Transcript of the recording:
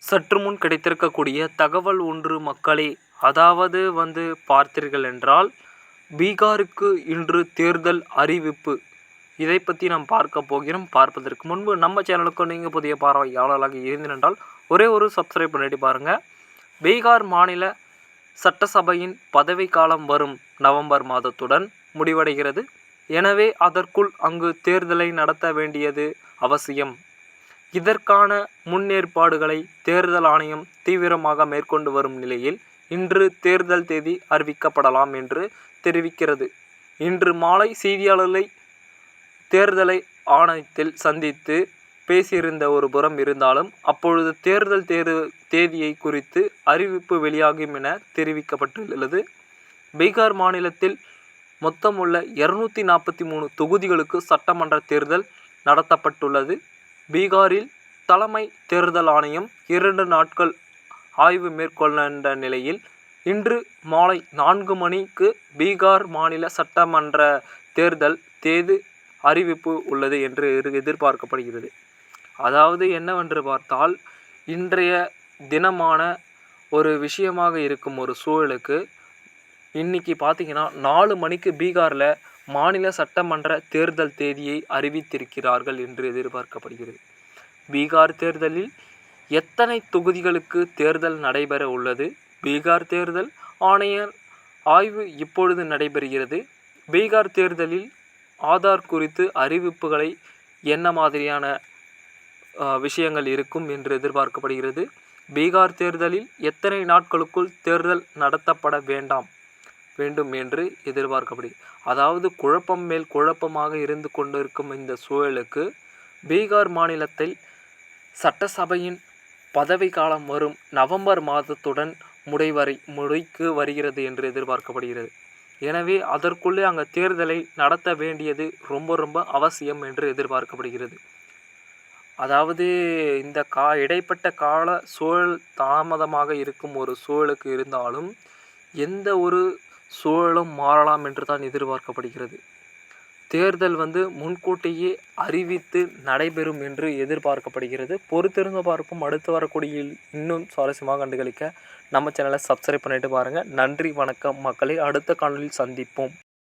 சற்று முன் கிடைத்திருக்கக்கூடிய தகவல் ஒன்று மக்களே. அதாவது பார்த்தீர்கள் என்றால், பீகாருக்கு இன்று தேர்தல் அறிவிப்பு. இதை பற்றி நாம் பார்க்க போகிறோம். பார்ப்பதற்கு முன்பு நம்ம சேனலுக்கு நீங்கள் புதிய பார்வையாளராக இருந்தீர்கள் ஒரே ஒரு சப்ஸ்கிரைப் பண்ணிட்டு பாருங்கள். பீகார் மாநில சட்டசபையின் பதவிக்காலம் வரும் நவம்பர் மாதத்துடன் முடிவடைகிறது. எனவே அதற்குள் அங்கு தேர்தலை நடத்த வேண்டியது அவசியம். இதற்கான முன்னேற்பாடுகளை தேர்தல் ஆணையம் தீவிரமாக மேற்கொண்டு வரும் நிலையில் இன்று தேர்தல் தேதி அறிவிக்கப்படலாம் என்று தெரிவிக்கிறது. இன்று மாலை செய்தியாளர்களை தேர்தலை ஆணையத்தில் சந்தித்து பேசியிருந்த ஒரு புறம் இருந்தாலும், அப்பொழுது தேர்தல் தேதியை குறித்து அறிவிப்பு வெளியாகும் என தெரிவிக்கப்பட்டுள்ளது. பீகார் மாநிலத்தில் மொத்தமுள்ள 243 தொகுதிகளுக்கு சட்டமன்ற தேர்தல் நடத்தப்பட்டுள்ளது. பீகாரில் தலைமை தேர்தல் ஆணையம் 2 நாட்கள் ஆய்வு மேற்கொண்ட நிலையில் இன்று மாலை 4 மணிக்கு பீகார் மாநில சட்டமன்ற தேர்தல் தேதி அறிவிப்பு உள்ளது என்று எதிர்பார்க்கப்படுகிறது. அதாவது என்னவென்று பார்த்தால், இன்றைய தினமான ஒரு விஷயமாக இருக்கும் ஒரு சூழலுக்கு இன்றைக்கி பார்த்திங்கன்னா 4 மணிக்கு பீகாரில் மாநில சட்டமன்ற தேர்தல் தேதியை அறிவித்திருக்கிறார்கள் என்று எதிர்பார்க்கப்படுகிறது. பீகார் தேர்தலில் எத்தனை தொகுதிகளுக்கு தேர்தல் நடைபெற உள்ளது? பீகார் தேர்தல் ஆணையர் ஆய்வு இப்பொழுது நடைபெறுகிறது. பீகார் தேர்தலில் ஆதார் குறித்து அறிவிப்புகளை என்ன மாதிரியான விஷயங்கள் இருக்கும் என்று எதிர்பார்க்கப்படுகிறது. பீகார் தேர்தலில் எத்தனை நாட்களுக்குள் தேர்தல் நடத்தப்பட வேண்டும் என்று எதிர்பார்க்கப்படுகிறது. அதாவது குழப்பம் மேல் குழப்பமாக இருந்து கொண்டிருக்கும் இந்த சூழலுக்கு பீகார் மாநிலத்தில் சட்டசபையின் பதவிக்காலம் வரும் நவம்பர் மாதத்துடன் முடிக்கு வருகிறது என்று எதிர்பார்க்கப்படுகிறது. எனவே அதற்குள்ளே அங்கே தேர்தலை நடத்த வேண்டியது ரொம்ப அவசியம் என்று எதிர்பார்க்கப்படுகிறது. அதாவது இந்த இடைப்பட்ட கால சூழல் தாமதமாக இருக்கும் ஒரு சூழலுக்கு இருந்தாலும் எந்த ஒரு சூழலும் மாறலாம் என்று தான் எதிர்பார்க்கப்படுகிறது. தேர்தல் முன்கூட்டியே அறிவித்து நடைபெறும் என்று எதிர்பார்க்கப்படுகிறது. பொறுத்திருந்து பார்ப்போம். அடுத்து வரக்கூடிய இன்னும் சுவாரஸ்யமாக கண்டுகளிக்க நம்ம சேனலை சப்ஸ்கிரைப் பண்ணிட்டு பாருங்கள். நன்றி, வணக்கம் மக்களே. அடுத்த காணொலியில் சந்திப்போம்.